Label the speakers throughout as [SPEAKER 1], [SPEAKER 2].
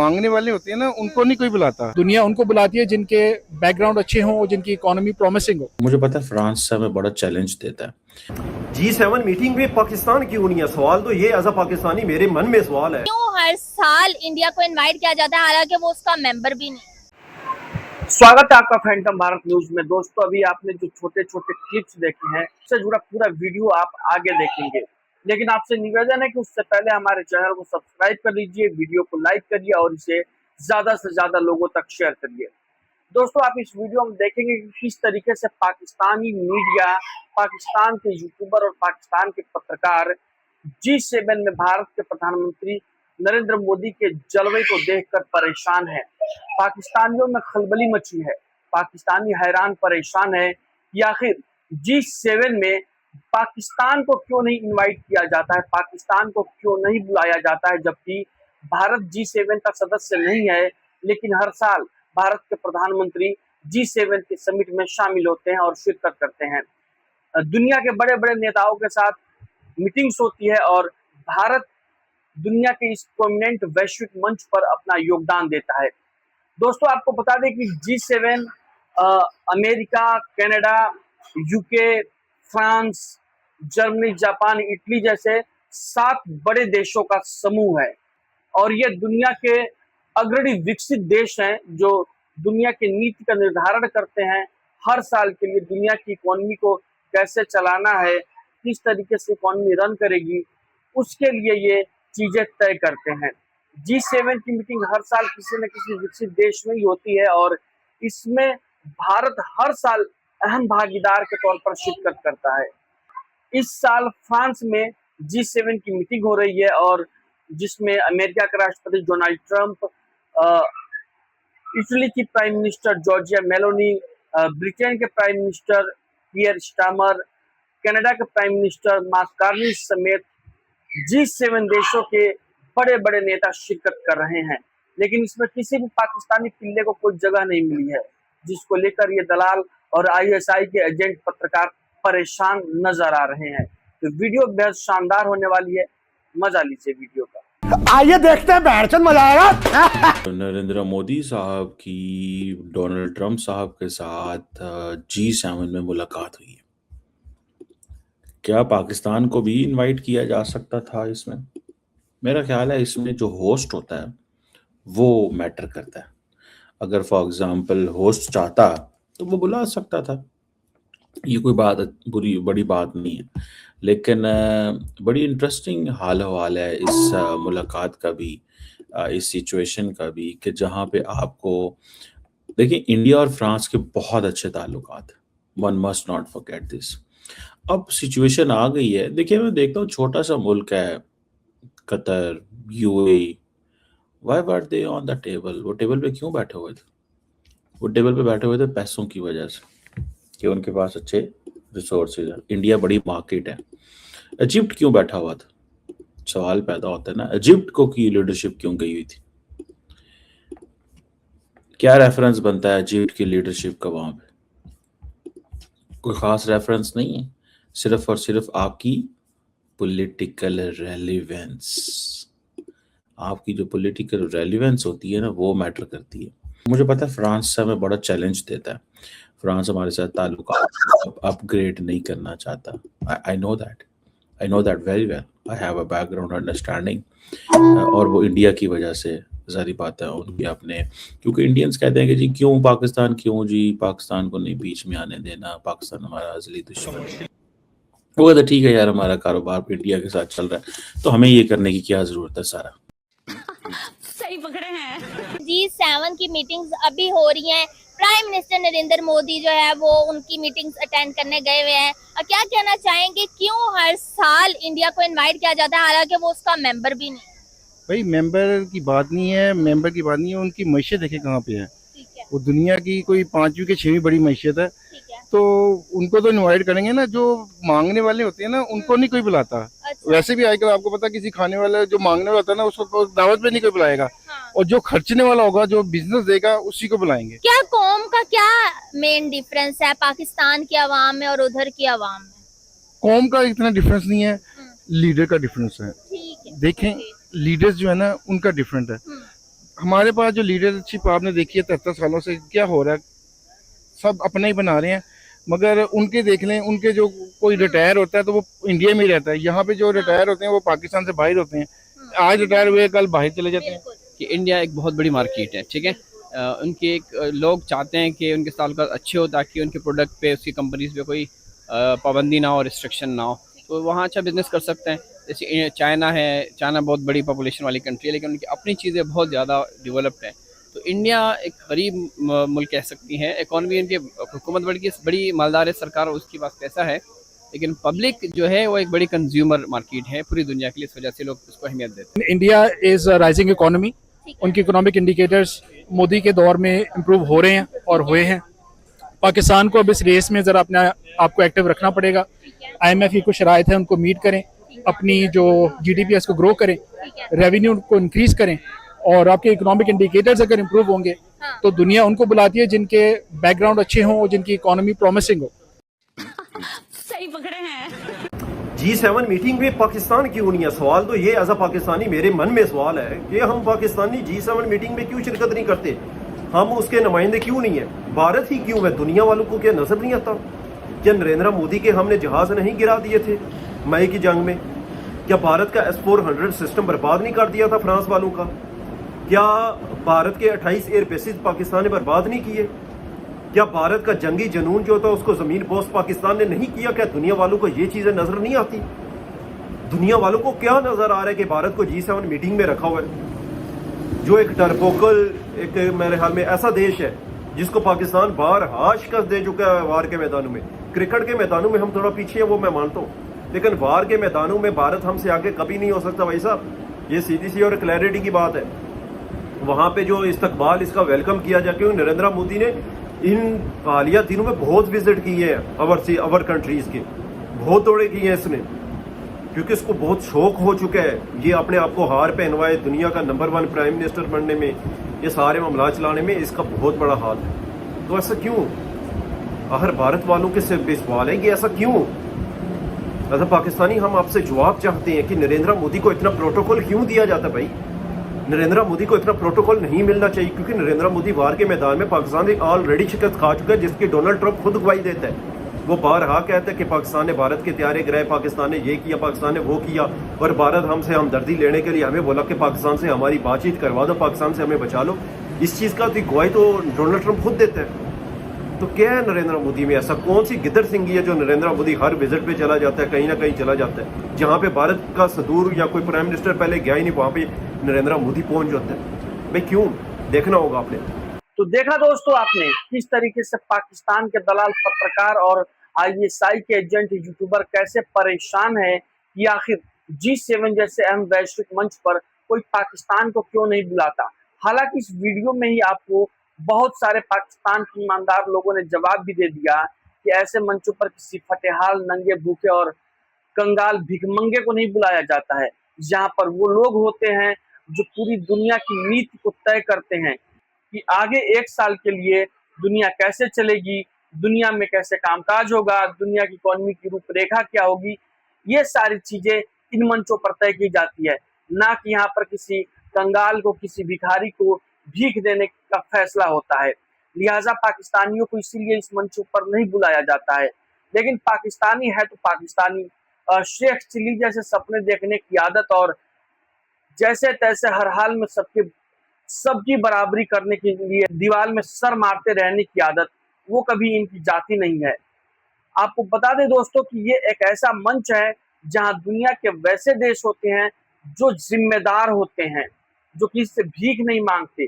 [SPEAKER 1] मांगने वाले होते हैं ना, उनको नहीं कोई बुलाता।
[SPEAKER 2] दुनिया उनको बुलाती है जिनके बैकग्राउंड अच्छे हों, जिनकी इकोनॉमी प्रॉमिसिंग हो।
[SPEAKER 3] मुझे पता है फ्रांस से हमें बड़ा चैलेंज देता है।
[SPEAKER 4] G7 मीटिंग में पाकिस्तान क्यों नहीं है? सवाल तो ये एज अ पाकिस्तानी मेरे मन में सवाल है।
[SPEAKER 5] क्यों हर साल इंडिया को इनवाइट किया जाता है, हालांकि वो उसका मेंबर भी नहीं।
[SPEAKER 6] स्वागत है आपका फैंटम भारत न्यूज में। दोस्तों, अभी आपने जो छोटे छोटे क्लिप्स देखे हैं, उससे जुड़ा पूरा वीडियो आप आगे देखेंगे, लेकिन आपसे निवेदन है कि उससे पहले हमारे चैनल को सब्सक्राइब कर लीजिए, वीडियो को लाइक करिए और इसे ज्यादा से ज्यादा लोगों तक शेयर करिए। दोस्तों, आप इस वीडियो में देखेंगे कि किस तरीके से पाकिस्तानी मीडिया, पाकिस्तान के यूट्यूबर और पाकिस्तान के पत्रकार G7 में भारत के प्रधानमंत्री नरेंद्र मोदी के जलवे को देखकर परेशान है। पाकिस्तानियों में खलबली मची है। पाकिस्तानी हैरान परेशान है कि आखिर G7 में पाकिस्तान को क्यों नहीं इनवाइट किया जाता है, पाकिस्तान को क्यों नहीं बुलाया जाता है, जबकि भारत G7 का सदस्य नहीं है, लेकिन हर साल भारत के प्रधानमंत्री G7 के समिट में शामिल होते हैं और शिरकत करते हैं। दुनिया के बड़े बड़े नेताओं के साथ मीटिंग्स होती है और भारत दुनिया के इस प्रोमिनेंट वैश्विक मंच पर अपना योगदान देता है। दोस्तों, आपको बता दें कि G7 America, Canada, UK, France, Germany, Japan, Italy जैसे 7 बड़े देशों का समूह है और ये दुनिया के अग्रणी विकसित देश हैं जो दुनिया की नीति का निर्धारण करते हैं। हर साल के लिए दुनिया की इकोनॉमी को कैसे चलाना है, किस तरीके से इकोनॉमी रन करेगी, उसके लिए ये चीजें तय करते हैं। G7 की मीटिंग हर साल किसी न किसी विकसित देश में ही होती है और इसमें भारत हर साल अहम भागीदार के तौर पर शिरकत करता है। इस साल फ्रांस में G7 की मीटिंग हो रही है और जिसमें अमेरिका के राष्ट्रपति डोनाल्ड ट्रंप, इटली की prime minister Giorgia Meloni, Britain के प्राइम मिनिस्टर पियर स्टामर, कनाडा के प्राइम मिनिस्टर मार्क कार्नी समेत G7 देशों के बड़े बड़े नेता शिरकत कर रहे हैं, लेकिन इसमें किसी भी पाकिस्तानी पिल्ले को कोई जगह नहीं मिली है, जिसको लेकर ये दलाल और ISI के एजेंट पत्रकार परेशान नजर आ रहे हैं। तो वीडियो बेहद शानदार होने वाली है, मजा लीजिए वीडियो का।
[SPEAKER 7] आइए देखते हैं, बैठचंद मजा आएगा।
[SPEAKER 3] नरेंद्र मोदी साहब की डोनाल्ड ट्रंप साहब के साथ G7 में मुलाकात हुई है। क्या पाकिस्तान को भी इनवाइट किया जा सकता था इसमें? मेरा ख्याल है इसमें जो होस्ट होता है वो मैटर करता है। अगर फॉर एग्जांपल होस्ट चाहता तो वो बुला सकता था, ये कोई बड़ी बात नहीं है, लेकिन बड़ी इंटरेस्टिंग हाल हवाल है इस मुलाकात का भी, इस सिचुएशन का भी, कि जहाँ पे आपको देखिए इंडिया और फ्रांस के बहुत अच्छे ताल्लुकात, one must not forget this. अब सिचुएशन आ गई है, देखिए मैं देखता हूँ छोटा सा मुल्क है Qatar, UAE, why were they on the table? वो टेबल पे क्यों बैठे हुए थे? वो टेबल पे बैठे हुए थे पैसों की वजह से, कि उनके पास अच्छे रिसोर्सेज है, इंडिया बड़ी मार्केट है। इजिप्ट क्यों बैठा हुआ था? सवाल पैदा होता है ना, इजिप्ट को की लीडरशिप क्यों गई हुई थी? क्या रेफरेंस बनता है इजिप्ट की लीडरशिप का वहां पे? कोई खास रेफरेंस नहीं है, सिर्फ और सिर्फ आपकी पॉलिटिकल रेलिवेंस। आपकी जो पॉलिटिकल रेलिवेंस होती है ना, वो मैटर करती है। मुझे पता है फ्रांस से हमें बड़ा चैलेंज देता है, फ्रांस हमारे साथ ताल्लुकात अपग्रेड नहीं करना चाहता। I know that very well, I have a background understanding, और वो इंडिया की वजह से सारी बातें उनकी अपने, क्योंकि इंडियंस कहते हैं कि जी क्यों पाकिस्तान, क्यों जी पाकिस्तान को नहीं बीच में आने देना, पाकिस्तान हमारा असली दुश्मन है। वो कहते ठीक है यार, हमारा कारोबार इंडिया के साथ चल रहा है तो हमें ये करने की क्या जरूरत है। सारा
[SPEAKER 5] सही पकड़े हैं। G7 की मीटिंग्स अभी हो रही हैं, प्राइम मिनिस्टर नरेंद्र मोदी जो है वो उनकी मीटिंग्स अटेंड करने गए हुए हैं। और क्या कहना चाहेंगे, क्यों हर साल इंडिया को इनवाइट किया जाता है, हालांकि वो उसका मेंबर भी नहीं?
[SPEAKER 1] भाई मेंबर की बात नहीं है, उनकी मैशत देखे कहाँ पे है।
[SPEAKER 5] ठीक है,
[SPEAKER 1] वो दुनिया की कोई 5वीं के 6वीं बड़ी मैशत है,
[SPEAKER 5] ठीक है।
[SPEAKER 1] तो उनको तो इनवाइट करेंगे ना। जो मांगने वाले होते हैं ना, उनको नहीं कोई बुलाता।
[SPEAKER 5] अच्छा।
[SPEAKER 1] वैसे भी आजकल आपको पता, किसी खाने वाला जो मांगने वाला होता है ना, उसको दावत पे नहीं कोई बुलाएगा।
[SPEAKER 5] हाँ।
[SPEAKER 1] और जो खर्चने वाला होगा, जो बिजनेस देगा, उसी को बुलाएंगे।
[SPEAKER 5] क्या कौम का क्या मेन डिफरेंस है पाकिस्तान की आवाम में और उधर की आवाम में?
[SPEAKER 1] कौम का इतना डिफरेंस नहीं है, लीडर का डिफरेंस है।
[SPEAKER 5] ठीक है,
[SPEAKER 1] देखें, लीडर्स जो है ना, उनका डिफरेंट है। हमारे पास जो लीडरशिप आपने देखी है 73 सालों से, क्या हो रहा है, सब अपना ही बना रहे हैं। मगर उनके देख लें, उनके जो कोई रिटायर होता है तो वो इंडिया में ही रहता है, यहाँ पे जो रिटायर होते हैं वो पाकिस्तान से बाहर होते हैं। आज रिटायर हुए कल बाहर चले जाते हैं।
[SPEAKER 8] कि इंडिया एक बहुत बड़ी मार्केट है, ठीक है। उनके एक लोग चाहते हैं कि उनके ताल्लुकात अच्छे हो ताकि उनके प्रोडक्ट पे, उसकी कंपनीज पे कोई पाबंदी ना हो, रिस्ट्रिक्शन ना हो, तो वहाँ अच्छा बिजनेस कर सकते हैं। जैसे चाइना है, चाइना बहुत बड़ी पॉपुलेशन वाली कंट्री है लेकिन उनकी अपनी चीज़ें बहुत ज़्यादा डेवलप्ड हैं। तो इंडिया एक गरीब मुल्क कह सकती है। इकॉनमी उनकी, हुकूमत बड़ी मालदार है, सरकार उसके पास पैसा है, लेकिन पब्लिक जो है वो एक बड़ी कंज्यूमर मार्केट है पूरी दुनिया के लिए, इस वजह से लोग उसको अहमियत देते हैं।
[SPEAKER 2] इंडिया इज राइजिंग इकोनॉमी, उनकी इकोनॉमिक इंडिकेटर्स मोदी के दौर में इम्प्रूव हो रहे हैं और हुए हैं। पाकिस्तान को अब इस रेस में ज़रा अपना आपको एक्टिव रखना पड़ेगा। IMF की कुछ शराइत है, उनको मीट करें, अपनी जो GDP है उसको ग्रो करें, रेवेन्यू को इंक्रीज करें, और आपके इकोनॉमिक इंडिकेटर्स अगर इम्प्रूव होंगे तो दुनिया उनको बुलाती है जिनके बैकग्राउंड अच्छे हों, जिनकी इकोनॉमी प्रॉमिसिंग हो।
[SPEAKER 9] सही पकड़े हैं।
[SPEAKER 4] G7 मीटिंग में पाकिस्तान क्यों नहीं है? सवाल तो ये एज अ पाकिस्तानी मेरे मन में सवाल है कि हम पाकिस्तानी G7 मीटिंग में क्यों शिरकत नहीं करते? हम उसके नुमाइंदे क्यों नहीं है? भारत ही क्यों है? दुनिया वालों को क्या नजर नहीं आता? क्या नरेंद्र मोदी के हमने जहाज नहीं गिरा दिए थे मई की जंग में? क्या भारत का S-400 सिस्टम बर्बाद नहीं कर दिया था फ्रांस वालों का? क्या भारत के 28 एयर बेसिस पाकिस्तान ने बर्बाद नहीं किए? क्या भारत का जंगी जनून जो था उसको जमीन पोस्ट पाकिस्तान ने नहीं किया? क्या दुनिया वालों को ये चीजें नजर नहीं आती? दुनिया वालों को क्या नजर आ रहा है कि भारत को G7 मीटिंग में रखा हुआ है, जो एक डरपोकल, एक मेरे ख्याल में ऐसा देश है जिसको पाकिस्तान बारहा शिकस्त दे चुका है वार के मैदानों में। क्रिकेट के मैदानों में हम थोड़ा पीछे हैं, वो मैं मानता हूँ, लेकिन वार के मैदानों में भारत हमसे आगे कभी नहीं हो सकता भाई साहब। ये सीधी सी और क्लैरिटी की बात है। वहां पे जो इस्तकबाल, इसका वेलकम किया जाए, क्योंकि नरेंद्र मोदी ने इन हालिया दिनों में बहुत विजिट किए हैं अवर कंट्रीज के, बहुत दौड़े किए हैं इसने, क्योंकि इसको बहुत शौक हो चुका है ये अपने आप को हार पहनवाए, दुनिया का नंबर 1 प्राइम मिनिस्टर बनने में, ये सारे मामला चलाने में इसका बहुत बड़ा हाथ है। तो ऐसा क्यों? आखिर भारत वालों के सिर्फ सवाल है कि ऐसा क्यों? ऐसा पाकिस्तानी हम आपसे जवाब चाहते हैं कि नरेंद्र मोदी को इतना प्रोटोकॉल क्यों दिया जाता है भाई? नरेंद्र मोदी को इतना प्रोटोकॉल नहीं मिलना चाहिए, क्योंकि नरेंद्र मोदी वार के मैदान में पाकिस्तान ने ऑलरेडी शिकस्त खा चुका है, जिसकी डोनाल्ड ट्रंप खुद गवाही देता है। वो बारहा कहता है कि पाकिस्तान ने भारत के त्यारे गिराए, पाकिस्तान ने ये किया, पाकिस्तान ने वो किया, और भारत हमसे हमदर्दी लेने के लिए हमें बोला कि पाकिस्तान से हमारी बातचीत करवा दो, पाकिस्तान से हमें बचा लो। इस चीज़ का गवाही तो डोनाल्ड ट्रंप खुद देता है। तो क्या है नरेंद्र मोदी में ऐसा? कौन सी गिदड़ सिंगी है जो नरेंद्र मोदी हर विजिट पे चला जाता है, कहीं ना कहीं चला जाता है, जहाँ पे भारत का सदूर या कोई प्राइम मिनिस्टर पहले गया ही नहीं, वहाँ पे नरेंद्र मोदी पहुंच जाता है भाई? क्यों? देखना होगा आपने।
[SPEAKER 6] तो देखा दोस्तों आपने किस तरीके से पाकिस्तान के दलाल पत्रकार और ISI के एजेंट यूट्यूबर कैसे परेशान है कि आखिर G7 जैसे अहम वैश्विक मंच पर कोई पाकिस्तान को क्यों नहीं बुलाता। हालांकि इस वीडियो में ही आपको बहुत सारे पाकिस्तान के ईमानदार लोगों ने जवाब भी दे दिया कि ऐसे मंचों पर किसी फटेहाल, नंगे, भूखे और कंगाल भिखमंगे को नहीं बुलाया जाता है, जहां पर वो लोग होते हैं जो पूरी दुनिया की नीति को तय करते हैं कि आगे 1 साल के लिए दुनिया कैसे चलेगी, दुनिया में कैसे कामकाज होगा, दुनिया की इकोनॉमी की रूपरेखा क्या होगी। ये सारी चीजें इन मंचों पर तय की जाती है, ना कि यहाँ पर किसी कंगाल को, किसी भिखारी को भीख देने का फैसला होता है। लिहाजा पाकिस्तानियों को इसीलिए इस मंचों पर नहीं बुलाया जाता है। लेकिन पाकिस्तानी है तो पाकिस्तानी, शेख चिली जैसे सपने देखने की आदत और जैसे तैसे हर हाल में सबकी बराबरी करने के लिए दीवार में सर मारते रहने की आदत, वो कभी इनकी जाती नहीं है। आपको बता दें दोस्तों कि ये एक ऐसा मंच है जहां दुनिया के वैसे देश होते हैं जो जिम्मेदार होते हैं, जो किसी से भीख नहीं मांगते,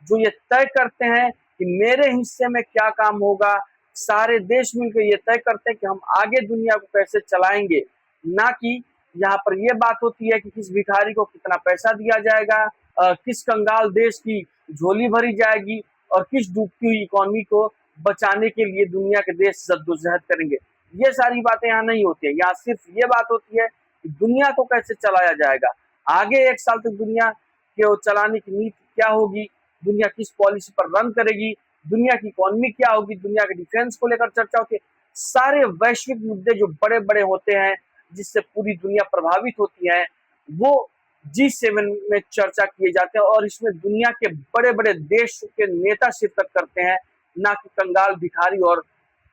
[SPEAKER 6] जो ये तय करते हैं कि मेरे हिस्से में क्या काम होगा। सारे देश मिलकर ये तय करते हैं कि हम आगे दुनिया को कैसे चलाएंगे, ना कि यहाँ पर ये बात होती है कि किस भिखारी को कितना पैसा दिया जाएगा, किस कंगाल देश की झोली भरी जाएगी और किस डूबती हुई इकोनॉमी को बचाने के लिए दुनिया के देश जद्दोजहद करेंगे। ये सारी बातें यहाँ नहीं होती है। यहाँ सिर्फ ये बात होती है कि दुनिया को कैसे चलाया जाएगा, आगे 1 साल तक दुनिया के चलाने की नीति क्या होगी, दुनिया किस पॉलिसी पर रन करेगी, दुनिया की इकोनॉमी क्या होगी, दुनिया के डिफेंस को लेकर चर्चा होती है। सारे वैश्विक मुद्दे जो बड़े बड़े होते हैं जिससे पूरी दुनिया प्रभावित होती है, वो G7 में चर्चा किए जाते हैं और इसमें दुनिया के बड़े बड़े देश के नेता शिरकत करते हैं, ना कि कंगाल भिखारी और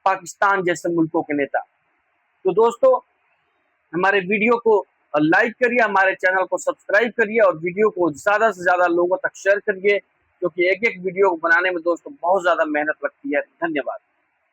[SPEAKER 6] पाकिस्तान जैसे मुल्कों के नेता। तो दोस्तों, हमारे वीडियो को लाइक करिए, हमारे चैनल को सब्सक्राइब करिए और वीडियो को ज्यादा से ज्यादा लोगों तक शेयर करिए, क्योंकि एक एक वीडियो को बनाने में दोस्तों बहुत ज्यादा मेहनत लगती है। धन्यवाद।